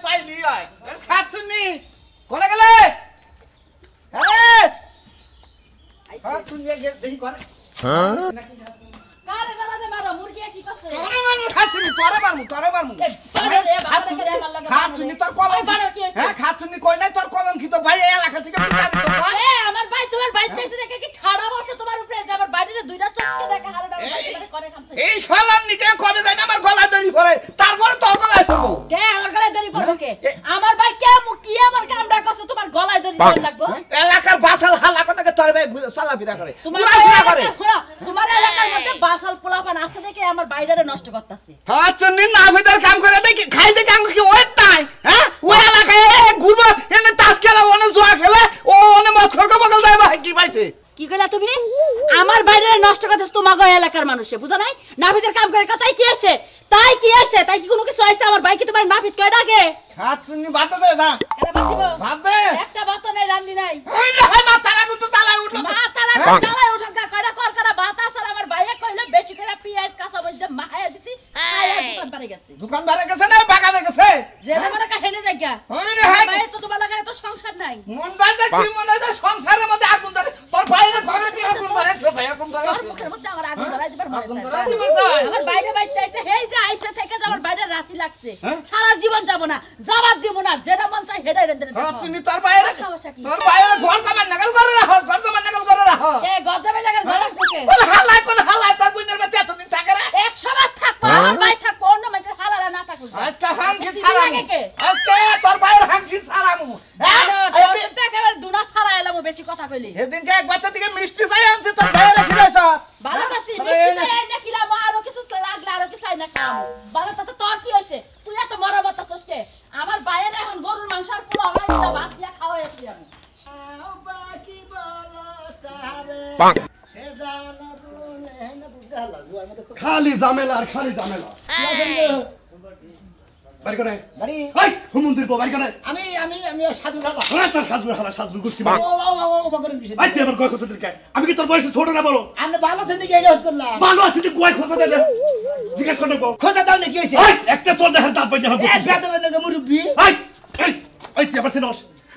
পাইলি হয় খাচ্ছুনি কোনে গেলে আরে খাচ্ছুনি দেখি করে কারে জানাতে মারো মুরগি কি করছে খাচ্ছুনি তোরে মারমু খাচ্ছুনি তোর কলম হ্যাঁ খাচ্ছুনি কই নাই তোর কলম কি তো ভাই এলাকা থেকে পিটা দিত এ আমার ভাই তোমার বাইতে এসে দেখে কি ঠাড়া বসে তোমার উপরে যে আমার বাড়িতে দুইটা চোখকে দেখে হাড়টা করে খামছে এই শালার নিকে কবে যায় না আমার গলায় দড়ি পড়ে তারপরে তোর গলায় পড়বো কে আমার গলায় দড়ি পড়বে কে আমার ভাই কে কি আমার কামড়া করছে তোমার গলায় দড়ি লাগবে এলাকার বাসাল হালা কথা তোর ভাই সালাফিরা করে তোমার তোমার এলাকার মধ্যে বাসাল পোলাপান আছে দেখে আমার বাইরে নষ্ট করতেছে খাচ্ছুনি না ভিতর কাম করে দেখি খাই দেখি আঙ্গ কি ওই তাই হ্যাঁ ওই এলাকায় ঘুরবো এনে তাস খেলা ওনে জুয়া খেলে ও ওনে মদ খরক বগল দেয় ভাই কি পাইছে কি কইলা তুমি আমার বাইরে নষ্ট করতেছ তোমাগো এলাকার মানুষে বুঝা নাই নাফিদের কাম করে কথাই কি আছে তাই কি কোনো কিছু আইছে আমার ভাই কি তোমার নাফিদ কয় ডাকে খাচ্ছুনি বাদ দে না কেন বাদ দিব বাদ দে একটা বাত নাই রান্দি নাই ওই না মা তালা তো তালায় উঠলো মা তালা চালায় উঠা কয়টা করা বাত আসলে আমার ভাইয়ে কইলে বেশি করে পিয়াজ কাঁচা মরিচ মাহায়া দিছি খায়া দোকান পারে গেছে দোকান বারে গেছে না বাগানে গেছে জেনে মনে কাহিনী দেখা ওই রে হাই ভাই তো তোমার লাগায় তো সংসার নাই মন দাইতে কি মন দাইতে সংসারের মধ্যে আগুন ধরে তোর বাইরে ঘরে কি আগুন ধরে আগুন ধরে তোর মুখের মধ্যে আমার আগুন ধরাই দিবার মনে আগুন আছে ধরাই দিবার চাই আমার বাইরে বাইতে আইছে হেই যে আইছে থেকে যে আমার বাইরে রাশি লাগছে সারা জীবন যাব না জবাব দিব না যেটা মন চাই হেডাই রেন্দে খাচ্ছুনি তোর বাইরে ঘর জামান নাগাল করে রাখো ঘর জামান নাগাল করে রাখো এ গজবে লাগার গলার মুখে কোন হালাই তোর বুনের বাচ্চা এতদিন থাকে রে 100 বার থাকবো আমার ভাই থাকবো অন্য মানুষের হালারা না থাকুক আজকে হামকি ছাড়ামু আজকে তোর বাইরে হামকি ছাড়ামু তোরটা একেবারে দুনা ছাড়া এলামু বেশি কথা কইলি সেদিনকে এক বাচ্চা থেকে মিষ্টি চাই আনছে তোর বাইরে খিলাইছ ভালো কাছি মিষ্টি চাই না খিলামু আরো কিছু লাগলে আরো কিছু চাই না খামু ভালো তো তোর কি হইছে তুই এত মরমত আছিস কে আমার বাইরে এখন গরুর মাংস আর পোলাও রাইতা ভাত দিয়া খাওয়াই আছি আমি বাকি বলো তারে সে জানা বলে না বুঝা লাগু আর মত খালি ঝামেলা আর খালি ঝামেলা বাড়ি করে বাড়ি হাই হুমন্দির বাড়ি করে আমি সাজু খালা ওরা তোর সাজু গোষ্ঠী মার ও বকরেন বিষয় আই তুই আমার কয় খোঁজা দিকে আমি কি তোর বয়সে ছোট না বলো আমি ভালো সেন দিকে এলিস করলাম ভালো আছিস তুই কয় খোঁজা দে জিজ্ঞেস করে নেবো খোঁজা দাও না কি হইছে আই একটা চল দেখার দাঁত পাই না এ বেদবে না মুরব্বি আই এই এই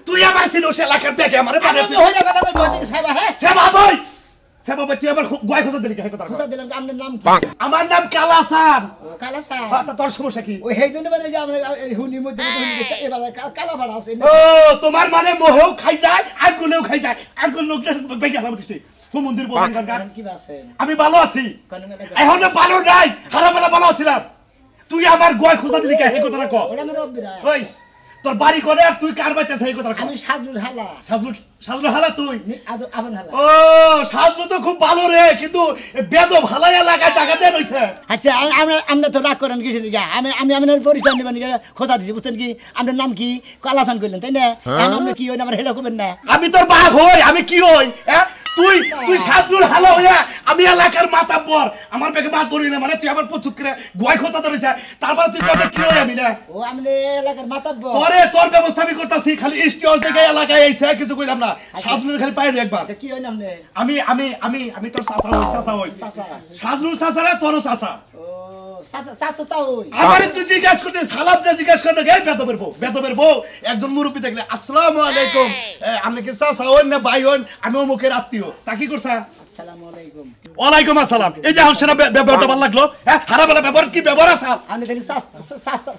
তুই আমার সিনোস এলাকার ব্যাগে আমারে বাড়ি আমি হইলা কথা কই বইতে সাইবা হ্যাঁ সেবা ভাই তুই আমার গয় খোঁজা দিলি কে কথা খোঁজা দিলাম আপনার নাম কি আমার নাম কালাসান কালাসা তোর সমস্যা কি ওই হেই জন্য মানে যে আমরা হুনির মধ্যে এবারে কালা ভাড়া আছে ও তোমার মানে মোহেও খাই যায় আগুনেও খাই যায় আগুন লোকটা বেগে গেলাম কৃষ্টি হুমন্দির বলেন গান কি আছেন আমি ভালো আছি এখন ভালো নাই হারাবেলা ভালো আছিলাম তুই আমার গয় খোঁজা দিলি কে এই কথাটা কও ওটা আমার রব্বিরা ওই তোর বাড়ি করে আর তুই কার বাইতে সেই কথাটা কও আমি সাজুর হালা সাজুর হালা তুই আবন হালা ও সাজু তো খুব ভালো রে কিন্তু বেদব হালাই এলাকায় জায়গা দেন হইছে আচ্ছা আমরা তো রাগ করেন কিছু দিকে আমি আপনার পরিচয় নেবেন খোঁজা দিছি বুঝছেন কি আপনার নাম কি কালাসান কইলেন তাই না আমরা কি হই আমার হেডা করবেন না আমি তোর বাপ হই আমি কি হই হ্যাঁ তুই সাজনুর হালা হইয়া আমি এলাকার মাতাব্বর আমার বেগে মাত ধরিলে মানে তুই আমার প্রচুর করে গয় খোঁজা ধরেছে তারপর তুই কথা কি হই আমি না ও আমি এলাকার মাতাব্বর তোর ব্যবস্থা আমি করতেছি খালি স্টল থেকে এলাকায় আইছে কিছু কইলাম না সাজনুর খালি পাইনি একবার কি হই নাম নে আমি তোর চাচা হই সাজনুর চাচা না তোর চাচা সাচা তা হই আমারে তুই জিজ্ঞেস করতে সালাম দে জিজ্ঞেস করতে গে বেদবের বউ একজন মুরব্বি দেখলে আসসালামু আলাইকুম আপনি কি চাচা হন না ভাই হন আমি অমুকের আত্মীয় তা কি করছা আসসালামু আলাইকুম ওয়ালাইকুম আসসালাম এই যে হাসনা ব্যবহারটা ভালো লাগলো হ্যাঁ হারাবেলা ব্যবহার কি ব্যবহার আছে আমি দেখি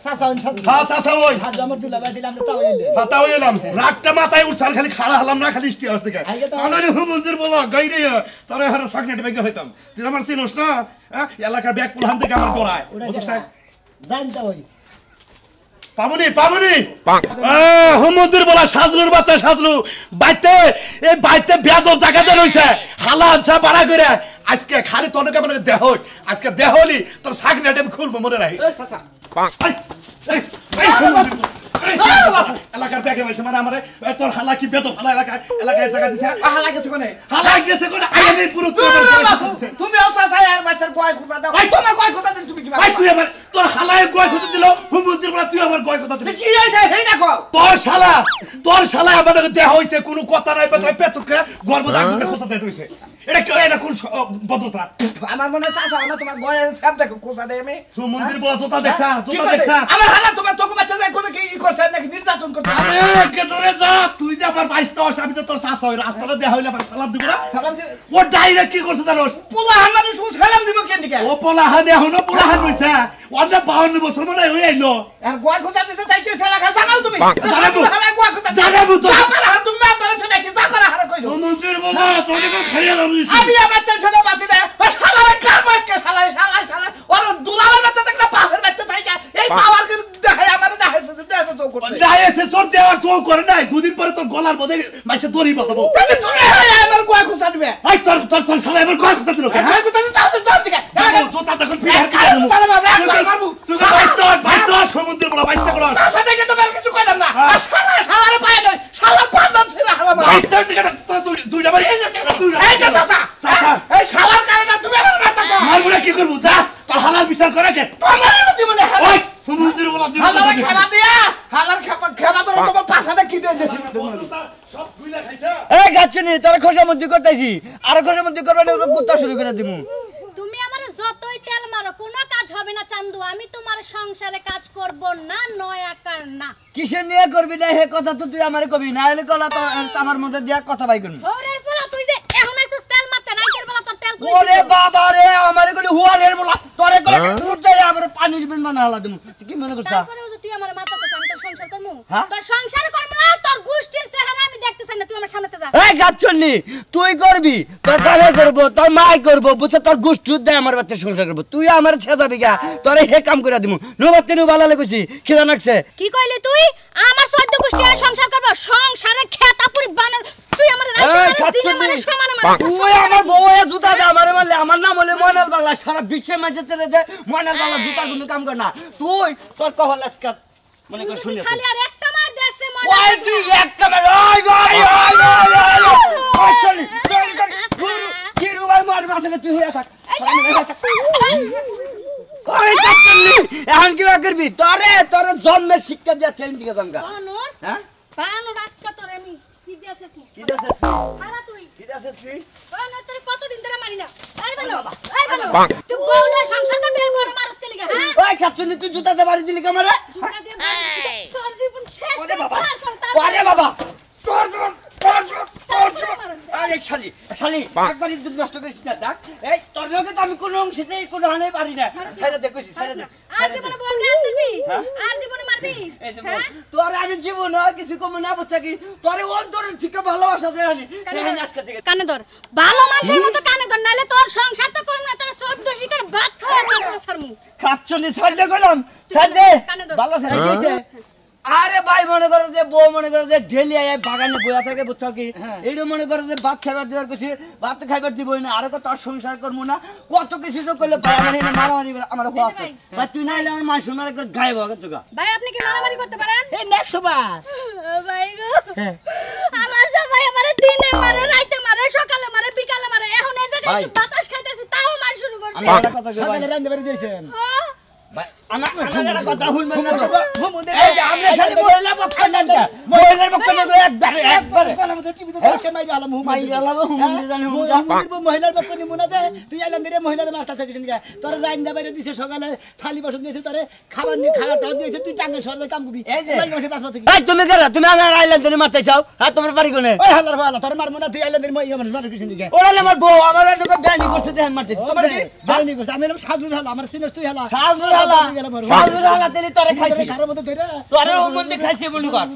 চাচা হন সাজু হ্যাঁ চাচা হই সাজু আমার দুলা ভাই দিলাম তা হইলে হ্যাঁ তা হইলাম রাগটা মাথায় উঠছাল খালি খাড়া হলাম না খালি স্টি হস থেকে তাহলে হুমন্দির বলো গাইরে তোরে হারা সাগনেট বেগে হইতাম তুই আমার চিনোস না এলাকার ব্যাগ পোলান থেকে আমার গড়ায় বুঝছ না জানতা হই পামুনি হুমন্দির বলা সাজলুর বাচ্চা সাজলু বাইতে বেদব জায়গাতে রইছে হালা আচ্ছা বাড়া করে আজকে খালি তনকে মানে দেহ আজকে দেহলি তোর সাগনেট আমি খুলবো মনে রাখি এলাকার ব্যাগে বসে মানে আমার তোর হালা কি বেদব হালা এলাকায় জায়গা দিছে হালা গেছে কোনে আইনের পুরো তুমি চাচা আর বাচ্চার গয় খোঁজা দাও তোমার গয় খোঁজা দিন তুমি কি ভাই তুই আমার তোর হালায় গয় খোঁজা দিল হুমন্দির বলা তুই আমার গয় খোঁজা দিলি কি হইছে হেইটা কও তোর শালা আমাদের দেহ হইছে কোনো কথা নাই কথা পেছক করে গর্ব জাগতে খোঁজা দেয় হইছে এটা কোন ভদ্রতা আমার মনে চাচা না তোমার গয় সব দেখো খোঁজা দেয় আমি হুমন্দির বলা জোতা দেখছা আমার হালা তোমার তোকে বাচ্চা যায় কোন কি করছে নাকি নির্যাতন করছে আরে কে ধরে যা তুই যে আবার 22 আমি তো তোর শাসা হই রাস্তাটা দেখা হইলে আবার সালাম দিব না সালাম ও ডাইরেক্ট কি করছে জানোস পোলা আমারে শুধু সালাম দিব কেন দিকে ও পোলাহান এখনো পোলাহান হইছে ওটা 52 বছর মনে হই আইলো আর গোয়া খোঁজা দিতে তাই কি সেলা খা জানাও তুমি জানাবো। গোয়া খোঁজা জানাবো তো। আমার হাত তুমি আপনারা সেটা কি যা করে হারে কইছো মন্দির বাবা তোরে কোন খাইয়া নাম দিছি আমি আমার টেনশনে বাসি দে ও শালা কার মাসকে শালা ওর দুলাবার বাচ্চা দেখলে পাওয়ার বাচ্চা থাকে এই পাওয়ার কে দেখাই আমার দেখাইছে দেখো তো করতে যায় এসে সর দেওয়ার চৌ করে নাই দুদিন পরে তোর গলার মধ্যে মাইসে দড়ি পাতাবো তাহলে তুমি আমার গোয়া খোঁজা দিবে আই তোর শালা এবার কয় কথা দিল গোয়া খোঁজা দিতে তাও দিকে জোতা তখন পিয়ার করে দেবো তাহলে মারবো তুই 22 সমুদ্রের বড় 22 করে তার সাথে কি তোমার কিছু কইলাম না আর শালারে পায় নয় শালা পাঁচজন ছিল হালা মার 22 থেকে তোর দুইটা বাড়ি এই যে চাচা এই শালার কারণে তুমি আমার মারতা তো মারবো না কি করবো যা তোর হালাল বিচার করে কে তোমার মধ্যে মনে ওই সমুদ্রের বড় হালার খাবা দিয়া হালার খাবা তো তোমার পাছাতে কি দেয় সব খুইলা খাইছে এই গাছনি তোরা খোসামন্দি করতেছি আর খোসামন্দি করবে না কুত্তা শুরু করে দিমু তুমি আমার যতই তেল মারো কোনো কাজ হবে না চান্দু আমি তোমার সংসারে কাজ করব না নয় আকার না কিসের নিয়ে করবি না হে কথা তো তুই আমারে কবি না হলে কলা তো আমার মধ্যে দিয়া কথা বাই করবি ওরের পোলা তুই যে এখন আইছস তেল মারতে রাইতের বেলা তোর তেল কই ওরে বাবা রে আমারে কলি হুয়ারের বলা তোরে কলে উঠে আমার পানিশমেন্ট বানা হলা দিমু তুই কি মনে করছ তারপরেও যে তুই আমার মারতেছস আমি তোর সংসার করব হ্যাঁ? তোর সংসার করব না তোর গোষ্ঠীর চেহারা আমি দেখতে চাই না তুই আমার সামনেতে যা এই গাছনি তুই করবি তোর বাবা করব তোর মাই করব বুঝছ তোর গোষ্ঠী দে আমার বাচ্চা সংসার করব তুই আমার ছেদাবি গা তোরে হে কাম করে দিমু নবাতে নু ভালো লাগছি খিদা লাগছে কি কইলি তুই আমার 14 গোষ্ঠী আর সংসার করব সংসারে খেতাপুরি বানা তুই আমার এই রাইতে দিনে মানে গাছনি সমানে মানে তুই আমার বউয়ে জুতা দে আমারে মারলে আমার নাম হলে ময়নাল বাংলা সারা বিশ্বের মাঝে চলে যায় ময়নাল বাংলা জুতার কোনো কাম কর না তুই তোর কহল আজকে মনে কর শুনিস খালি আর একটা মার দেছে মনে ওই কি একটা মার ওই ওই চলি চলি গুরু কি রুবাই মার মাথায় তুই হয়ে থাক ওই কাটলি এখন কি করবি তোরে জন্মের শিক্ষা দিয়া চেঞ্জ দিকে জামগা বানর হ্যাঁ বানর আজকে তোরে আমি কি দিয়েছিস কি দাসেস খারা তুই কি দাসেস বানর তোর কতদিন ধরে মারি না এই বানর তুই বউ না সংসার করতে বড় মারস কে লাগা হ্যাঁ ওই খাচ্ছনি তুই জুতাতে বাড়ি দিলি কামারে জুতা দিয়ে মারছিস, তোর জীবন শেষ ওরে বাবা তারপর ওরে বাবা তোর জীবন এই শালি একবার ইজ্জত নষ্ট করিস না দেখ এই তোর লগে তো আমি কোনো অংশেতেই কোনো হানে পারি না ছাইরা দে কইছি ছাইরা দে আর জীবনে বউ গান তুলবি হ্যাঁ? আর জীবনে মারবি এই যে হ্যাঁ? তোর আমি জীবন কিছু কম না বুঝছা কি তোর অন্তরের থেকে ভালোবাসা দেয় দেখেন আজকে থেকে কানে ধর ভালো মানুষের মতো কানে ধর নাইলে তোর সংসার তো করব না তোর 14 শিকার ভাত খাওয়া তোর সারমু খাচ্ছনি ছাড় গেলাম ছাড় দে কানে ধর। ভালো ফেরা গেছে আরে ভাই মনে করো যে বউ মনে করো যে ডেলি আয় বাগানে বইয়া থাকে বুঝছো কি এইটা মনে করো যে ভাত খাইবার দিবার কইছি ভাত খাইবার দিবই না আর কত সংসার করবো না কত কিছু তো কইলে ভাই আমার এনে মারামারি আমার হওয়া আছে ভাই তুই না এলে আমার মান সম্মান একবার গায়েব হবে তোগা ভাই আপনি কি মারামারি করতে পারেন এই নেক্সট বার ভাই গো আমার জামাই আমারে দিনে মারে রাতে মারে সকালে মারে বিকালে মারে এখন এই জায়গায় ভাই। একটু বাতাস খাইতেছি তাও মার শুরু করছে আমি একটা কথা কই ভাই রান্না বাড়ি দিয়েছেন ভাই আমার একটা কথা শুনবেন না এই যে আমরা খালি মহিলা পক্ষ না মহিলার পক্ষ না একবারে মাইরালাম হুমুন্দি জানি মহিলার পক্ষ নিমুনা দে তুই আইলাম দিরে মহিলার মাস্টার থেকে শুনগা তোর রান্না বাইরে দিছে সকালে থালি বাসন দিয়েছে তোরে খাবার নি খাওয়াটা দিয়েছে তুই টাঙ্গে সরলে কাম করবি এই যে মাসে পাঁচ বছর এই তুমি কেন তুমি আমার আইল্যান্ডে মারতে চাও আর তোমার বাড়ি কোনে ওই হালার ভালো তোর মারমু না তুই আইলাম দিরে মহিলা মানুষ মারবি শুনগা ওরা আমার বউ আমার লোক গালি করছে দেখেন মারতেছি তোমার কি বাড়ি করছে আমি এলাম সাজুর হালা আমার সিনস তুই হালা সাজুর হালা তেলি তোরে খাইছি কারোর মধ্যে ধরে তোরে হুমুন্দি খাইছি বলি কর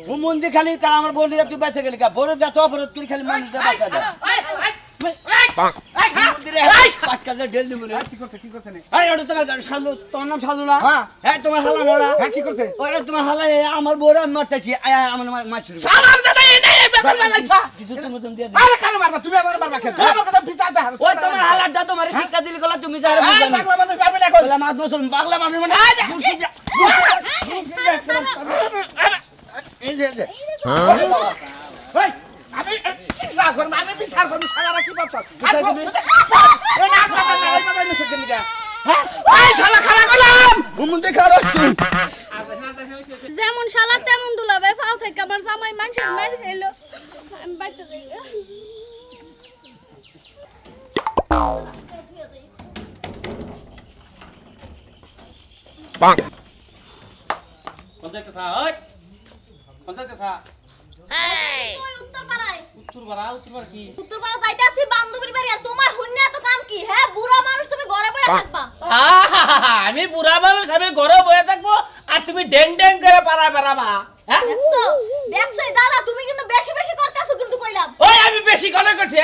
হুমুন্দি খালি কার আমার বলি তুই বেঁচে গেলি কা বড় যা তো অপরাধ করি খালি মানুষ বাঁচা দে পাটকালে ডেল দিমু রে কি করছে না এই ওটা তোমার সাজু তোমার নাম সাজু না হ্যাঁ। হ্যাঁ তোমার হালা নড়া হ্যাঁ কি করছে ওরে তোমার হালা আমার বড় মারতেছি আমার মার শুরু সালাম দাদা এই নেই বেকর বানাইছা কিছু তুমি দিয়ে আরে কারে মারবা তুমি আমার মারবা কে তুমি আমার কথা পিছাতে হবে ওই তোমার হালাটা তোমার শিক্ষা দিলি গলা তুমি যারে এই বুঝলাম পাগলা মানুষ পাবে না কই বলা মাত বসুন পাগলা মানুষ মানে এই যে এই আমি বিচার করব আমি বিচার করব শালারা কি ভাবছ বিচার করবি? এই না কথা না এই কথা নিছে কেন গা হ্যাঁ এই শালা খারাপ গেলাম হুমুন্দি খারাপ তুই যেমন শালা তেমন দুলাবে ফাল থেকে আমার জামাই মানুষের মার খাইলো আমি বাইতে যাই কোন যাইতেছা ওই কোন যাইতেছা তুই উত্তর পাড়ায় উত্তর কি উত্তর পাড়া যাইতাছি বান্ধবীর বাড়ি আর তোমার হুন্না এত কাম কি হ্যাঁ বুড়া মানুষ তুমি ঘরে বসে থাকবা আমি বুড়া মানুষ আমি ঘরে বসে থাকবো আর তুমি ডেং ডেং করে পাড়ায় বেড়াবা হ্যাঁ দেখছো দাদা তুমি কিন্তু বেশি বেশি করতেছো কিন্তু কইলাম ওই আমি বেশি গলা করছি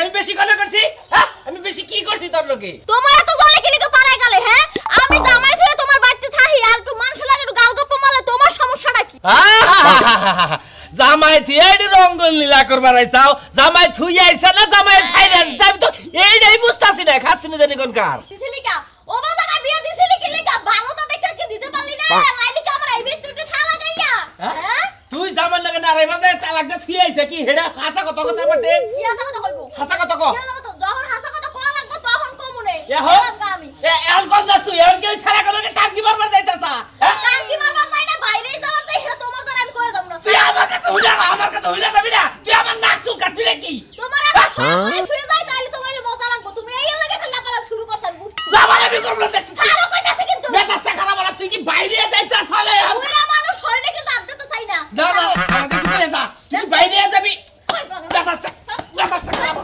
হ্যাঁ আমি বেশি কি করছি তোর লোকে তোমার এত জলে কি লিখে পাড়ায় গেলে হ্যাঁ আমি জামাই থুয়ে তোমার বাড়িতে থাকি আর একটু মানুষ লাগে একটু গাল গপ্প মারলে তোমার সমস্যাটা কি জামাই থুয়ে এডি রঙ্গন লীলা করবার আইছাও জামাই থুই আইছা না জামাই ছাইরা দিছ আমি তো এইটাই বুঝতাছি না খাচ্ছি না জানি কোন কার দিছিলি কা ও বাবা বিয়ে দিছিলি কি লিখা ভালো তো দেখে কি দিতে পারলি না নাইলি কি আমার এই বিটুটে থালা গাইয়া হ্যাঁ তুই জামাই লাগে না রে বাদে তালাক দে থুই আইছা কি হেডা খাঁচা কত কথা বটে কি হাসা কথা কইবো হাসা কত কো যখন হাসা কথা কোয়া লাগবে তখন কমুনে আমি এখন কোন যাস তুই এখন কি ছাড়া করে টাঙ্কি মারবার যাইতাছা টাঙ্কি মারবার নাই না বাইরেই যাওয়ার তাই এটা তোমার দ্বারা আমি কইয়া যাব না তুই আমার কাছে হইলা যাবি না তুই আমার নাক চুল কাটবি নাকি তোমার আবার সামনে ফিরে যাই তাইলে তোমার মজা লাগবে তুমি এই লাগে খেলা করা শুরু করছান জামাই আমি করব না দেখছিস আরো কইতাছে কিন্তু মেজাজটা খারাপ হলো তুই কি বাইরে যাইতাছ হলে ওরা মানুষ হইলে কিন্তু আদতে চাই না না আমাকে তুই যা তুই বাইরে যাবি কই পাগল মেজাজটা খারাপ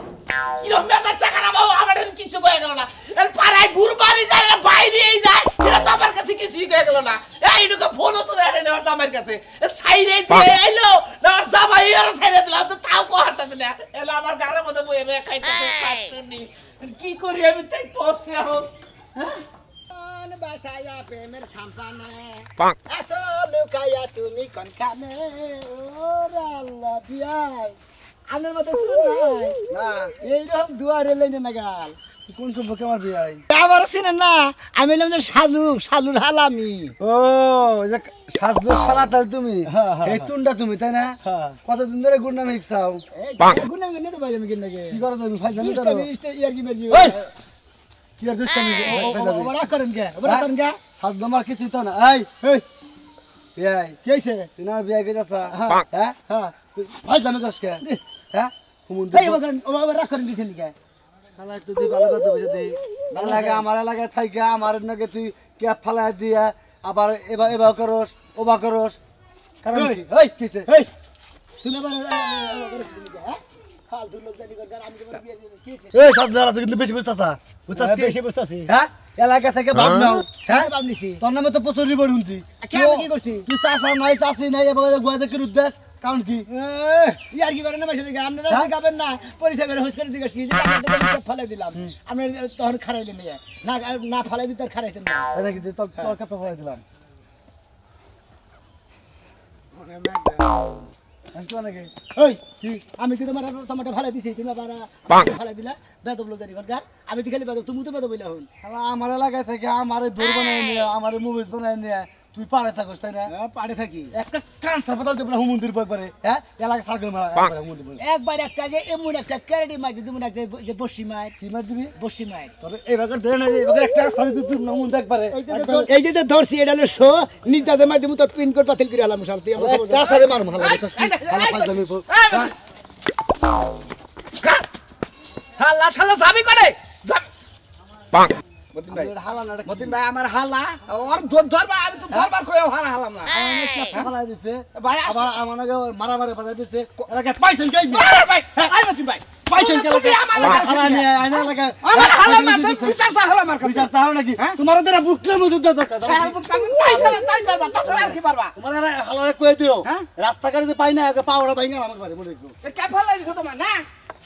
কিরম মেজাজটা খারাপ আমার কিছু কয়ে গেল না এর পাড়ায় ঘুরবাড়ি যায় না বাইরেই যায় এটা তো আমার কাছে কিছুই কয়ে গেল না এইটুকু ফোনও তো দেখে না আমার কাছে ছাইরে দিয়ে আইলো না ওর জামাই আর ছাইরে দিলাম তো তাও কোহারতাছে না এলো আমার গাড়ির মধ্যে বইয়ে বইয়ে খাইতেছে পাচ্ছি কি করি আমি তাই পৌঁছে এখন বাসায়া প্রেমের সাম্পানে আসো লুকাইয়া তুমি কোনখানে ওরে আল্লাহ বিয়াই আনের মতো শুনাই না এইরকম দুয়ারে লাইনে না গাল কোন সম্পর্কে আমার বিয়াই আবার চিনেন না আমি হলাম যে শালুর হালামি ও যে শাসদুর শালা তাহলে তুমি এই তুন্ডা তুমি তাই না কতদিন ধরে গুন্ডা মিক্সাও গুন্ডা নিতে পারি আমি কিনকে কি করো তুমি ফাইজানি করো ইয়ার কি মেরজি কি আর দুষ্টামি ওরা করেন কে শাসদ আমার কিছু তো না এই এই কি হইছে তোমার বিয়া গেছাছা হ্যাঁ ফাইজানি করছ কে হ্যাঁ হুমুন্দ এই ওরা করেন দিছেন কে শালা তো দি ভালো কথা বুঝে দেই ভালো লাগে আমার লাগে থাইকা আমার নগে তুই ক্যাপ ফালাই দিয়া আবার এবা করস ওবা করস কারণ কি এই কিছে এই তুমি আবার ফালতু লোক জানি কর আমি তোমার কিছে এই সব জায়গা কিন্তু বেশি বুঝতাছা বেশি বুঝতাছি হ্যাঁ এলাকা থেকে ভাব নাও হ্যাঁ ভাব নিছি তোর নামে তো প্রচুর রিপোর্ট শুনছি কি করছিস তুই চাষা নাই চাষি নাই এবার গোয়াতে কি উদ্দেশ্য কারণ কি ইয়ার কি করে না বেশি আপনারা দেখাবেন না পরিচয় করে হুস করে জিজ্ঞাসা কি আপনাদের ফলাই দিলাম আপনি তখন খারাইলেন না না ফলাই দিতে খারাইছেন না এটা কি তোর কাপড় ফলাই দিলাম আমি কি তোমার ভালাই দিছি তুমি ভালাই দিলা বেদব লোক আমি তো খালি বেদব তুমি তো বেদব বইলা হন আমার এলাকায় থেকে আমার দৌড় বানাই নিয়ে আমার মুভিজ বানাই নিয়ে তুই পাড়ে থাকিস তাই না পাড়ে থাকি একটা কান হাসপাতাল দেব না হুমন্দির একবারে হ্যাঁ এলাকা সার্কেল মারা একবার একটা যে এমন একটা ক্যারেডি মার দিবি না যে বসি মার কি মার দিবি বসি মার তোর এইবার ধরে না এইবার একটা সারি তুই না হুমন্দ একবারে এই যে ধরছি এটা হলো শো নিজাতে মার দিমু তোর পিন কোড পাতিল করে আলাম শালতি আমরা একটা সারি মার ভালো তো হালা ফাজলামি হালা শালা যাবি করে মতিন ভাই আমার হালা ওর ধরবা আমি তো ধরবার কইও হালাম না হালা দিছে ভাই আবার আমাকে মারামারি বাধা দিছে এলাকা পাইছেন কই ভাই আই মতিন ভাই পাইছেন কে লাগা হালা নিয়ে আইনা লাগা আমার হালা মারতে বিচার হালা মার বিচার হালা নাকি তোমার দেরা বুকটার মধ্যে দাও পয়সা তাই পারবা তাছাড়া কি পারবা তোমার হালা কই দিও রাস্তা গাড়িতে পাই না পাওড়া বাইঙ্গা আমাকে পারে মনে রাখো কে ফালা দিছো তোমার না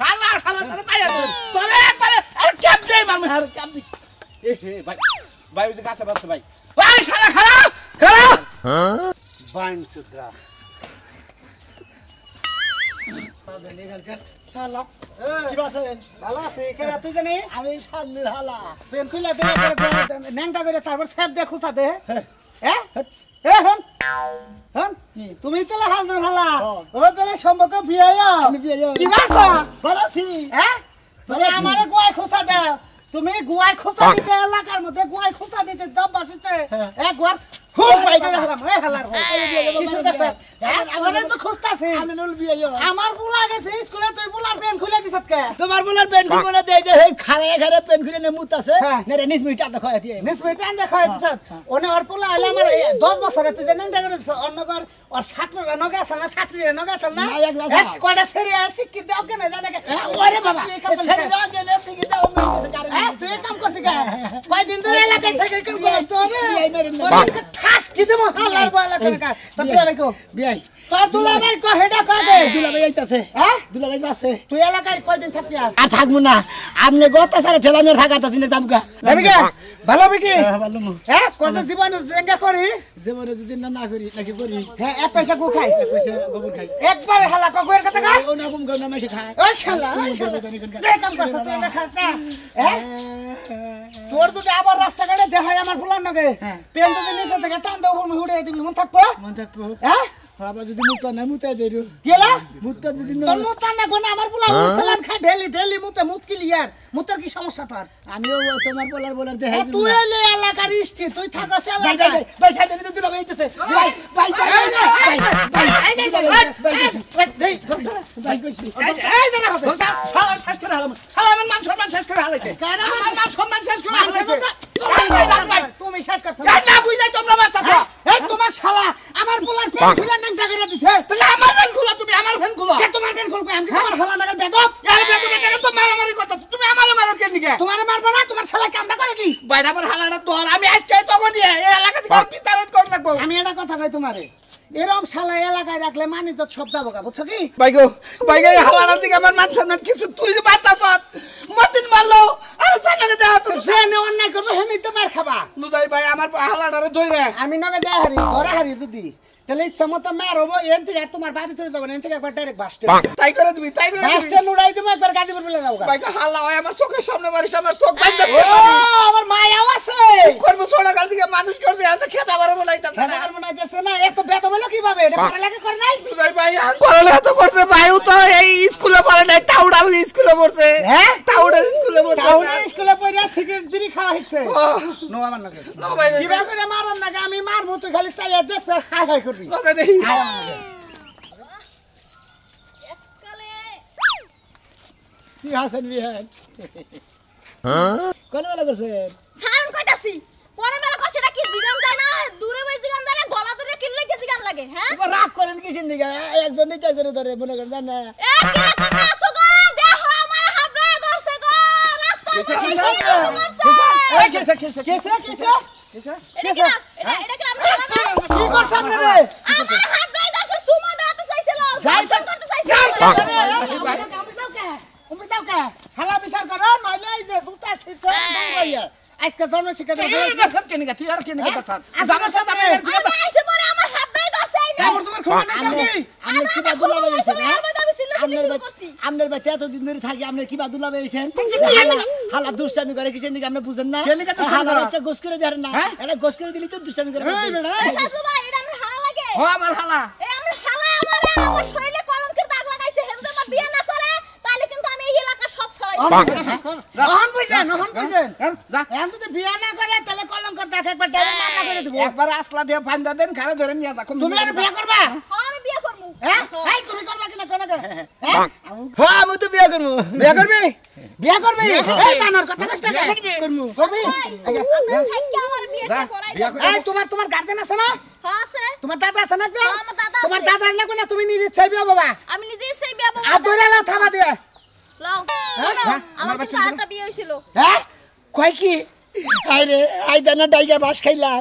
হালা তারে পাইয়া তবে একবারে আর ক্যাপ দেই মারমু আর ক্যাপ দি ভাই ভাই ওই কাছে বাচ্চা ভাই ভাই শালা খারাপ হ্যাঁ বাইন চুদরা শালা কি বাসেন ভালো আছে কেরা তুই জানি আমি শালুর হালা পেন কইলা দে নেংটা করে তারপর সেপ দে খুঁচা দে হ্যাঁ হ্যাঁ কি তুমি তেলে হালদুর হালা ও তেলে সম্পর্ক বিয়ায়া আমি বিয়ায়া কি বাসা ভালো আছি হ্যাঁ তুমি আমারে গোয় খুঁচা দে তুমি গুয়ায় খোঁচা দিতে এলাকার মধ্যে গুয়ায় খোঁচা দিতে জব বাসিতে এক গুয়ার হুম পাই করে হলাম এই হালার কি শুনতেছ আমারে তো খুঁজতাছি আমি নুল বিয়ে আমার পোলা গেছে স্কুলে তুই পোলার পেন খুলে দিছত কে তোমার বলার পেন খুলে না দেই যে এই খাড়ে খাড়ে পেন খুলে নে মুতাছে নেরে নিস মিটার তো খায় দিয়ে নিস মিটার দে খায় দিছত ওনে ওর পোলা হইলো আমার 10 বছরে তুই জানেন দেখা দিছ অন্যবার ওর ছাত্ররা নগে আছে না ছাত্রীরা নগে আছে না এস কয়টা সেরিয়া শিক্ষিত দাও কেন জানে কে ওরে বাবা সেরি দাও গেলে শিক্ষিত দাও আমি গেছে কারণ তুই কাম করছিস কে কয়দিন ধরে এলাকায় থেকে কাম করছ তো রে এই মেরে ঠাস কি দেবো হালার বলা করে কা তো বিয়া ভাই কো বিয়াই তোর দুলাভাই কো হেডা কো দে দুলাভাই আইতাছে হ্যাঁ দুলাভাই আছে তুই এলাকায় কয়দিন থাকবি আর থাকবো না আপনি গত সারে ঠেলা মেরে থাকাটা দিনে দামকা যাবি কে ভালো হবে কি ভালো মু হ্যাঁ কত জীবনে জেঙ্গা করি জীবনে যদি না করি নাকি করি হ্যাঁ এক পয়সা গু খাই এক পয়সা গোবর খাই একবার হালা কয়ের কথা কা ও না গুম গম না মেশে খায় ও শালা দে কাম করছ তুই না খাস না হ্যাঁ তোর যদি আবার রাস্তাঘাটে দেখাই আমার ফুলার নগে পেন যদি নিচে থেকে টান দাও উপর উড়ে দিবি মন থাকবো হ্যাঁ আবার যদি মুতা না মুতাই দেরু গেলা মুতা যদি তোর মুত না কোন আমার ফুলা উসলান খায় ডেলি মুত কি লিয়ার মুতের কি সমস্যা তোর আমিও তোমার বলার দেখাই তুই এলে এলাকার ইষ্টি তুই থাকস এলাকায় ভাই সাইডে আমি তো দুলাভাই আইতাছে ভাই ভাই ভাই কইছি এই জানা হতে শালা শেষ করে হালাম শালা আমার মান সম্মান শেষ করে হালাইতে আমার মান সম্মান শেষ করে হালাইতে তুমি শেষ করছ না বুঝাই তোমরা মারতাছ এই তোমার শালা আমার পোলার পেন খুলে নাং জায়গা দিছে তাহলে আমার পেন খুলো তুমি আমার পেন খুলো কে তোমার পেন খুলবে আমি তোমার শালা নাগাল বেদব এর বেদব টাকা তো মারামারি করতাছ তুমি আমারে মারো কেন নিকে তোমারে মারবো না তোমার শালা কামটা করে কি বাইরে আমার হালাটা তোর আমি আজকে তখন এই এলাকা থেকে বিতাড়ন কর লাগবো আমি এটা কথা কই তোমারে এরম শালা এলাকায় রাখলে মানি তো সব যাবো গা বুঝছো কি বাইগো হালার দিকে আমার মান সম্মান কিছু তুই যে বাতাস মতিন মারলো আর জানাকে দেয়া তো যে নে অন্যায় করবো হেনি তো মার খাবা নুজাই ভাই আমার হালাটারে ধইরে আমি নগে দেয়া হারি ধরা হারি যদি তাহলে ইচ্ছা মতো মার হবো এন থেকে আর তোমার বাড়ি চলে যাবো এন থেকে একবার ডাইরেক্ট বাস স্ট্যান্ড তাই করে দিবি বাস স্ট্যান্ড উড়াই দেবো একবার গাজীপুর বলে যাবো গা বাইগো হালা হয় আমার চোখের সামনে মারিস আমার চোখ বাইন্দা ও আমার মায়াও আছে করব ছোড়া কাল থেকে মানুষ করতে এত খেতা করে বলাইতাছে না আর মনে হইতেছে না এত বেদ হলো কিভাবে এটা পড়ালেখা করে নাই নুজাই ভাই পড়ালেখা তো করছে ভাইও তো এই স্কুলে পড়ে নাই টাউডা স্কুলে পড়ছে হ্যাঁ টাউডা স্কুলে পড়ছে টাউনের স্কুলে পড়ে সিগারেট বিড়ি খাওয়া হচ্ছে নো আমার নাকি নো ভাই কিবা করে মারন নাকি আমি মারবো তুই খালি চাইয়া দেখ তোর হাই হাই করবি ওকে দেখি কি হাসেন বিহান কোন বেলা করছেন ছাড়ন কইতাছি পরে মেলা করছে এটা কি জিগান যায় না দূরে বই জিগান যায় না গলা ধরে কিনলে কি জিগান লাগে হ্যাঁ এবার রাগ করেন কিসের দিকে একজন নিচে জোরে ধরে মনে করেন জান না এ কি না তুমি আসো গো দেখো আমার হাবড়ে করছে গো রাস্তা এই কেসে এটা কি না এটা কি না কি করছ আপনারে আমার হাবড়ে করছে সুমা দাতে চাইছিল যাইছে করতে চাইছিল তুমি দাও কে হালা বিচার করো নইলে এই যে জুতা ছিছে দুই ভাইয়া আজকে জন্ম শিখে দেব তুই আর কেন কথা জানো তো তুমি আমার আইছে পরে আমার হাবড়ে করছে এই কামড় তোমার খোলা না কি আপনি কি বাদুলা বেইছেন আমি সিলেক্ট করছি আমনের বাচ্চা এতদিন ধরে থাকি আপনি কি বাদুলা বেইছেন হালা দুষ্টামি করে কিসের দিকে আপনি বুঝেন না হালা একটা গোস করে দেন না এটা গোস করে দিলি তো দুষ্টামি করে শাশু ভাই এটা আমার হালা লাগে ও আমার হালা এই আমার হালা আমার শরীরে কলঙ্কের দাগ লাগাইছে হেমদে আমার বিয়ে না করে তাহলে কিন্তু আমি এই এলাকা সব ছড়াই নহন বুঝেন যা এম যদি বিয়া না করে তাহলে কলঙ্কর দাগ একবার ডাইরে মামলা করে দেব একবার আসলা দিয়ে ফান্দা দেন খারে ধরে নিয়ে যা তুমি আর বিয়া করবা আমি বিয়ে করব হ্যাঁ এই তুমি করবা কিনা কোন কে হ্যাঁ আমি তো বিয়ে করব বিয়া করবি এই বানর কথা কষ্ট করবি আমি থাকি আমার বিয়েটা করাই দাও এই তোমার গার্জেন আছে না হ্যাঁ আছে তোমার দাদা আছে না আমার দাদা তোমার আছে। দাদার লাগবে না তুমি নিজে চাইবে বাবা আমি নিজেই সেই বিয়ে করব আর ধরে লাও থামা দিয়ে লাও আমার কিন্তু আরেকটা বিয়ে হইছিল হ্যাঁ কয় কি আরে আই দানা ডাইগা বাস খাইলা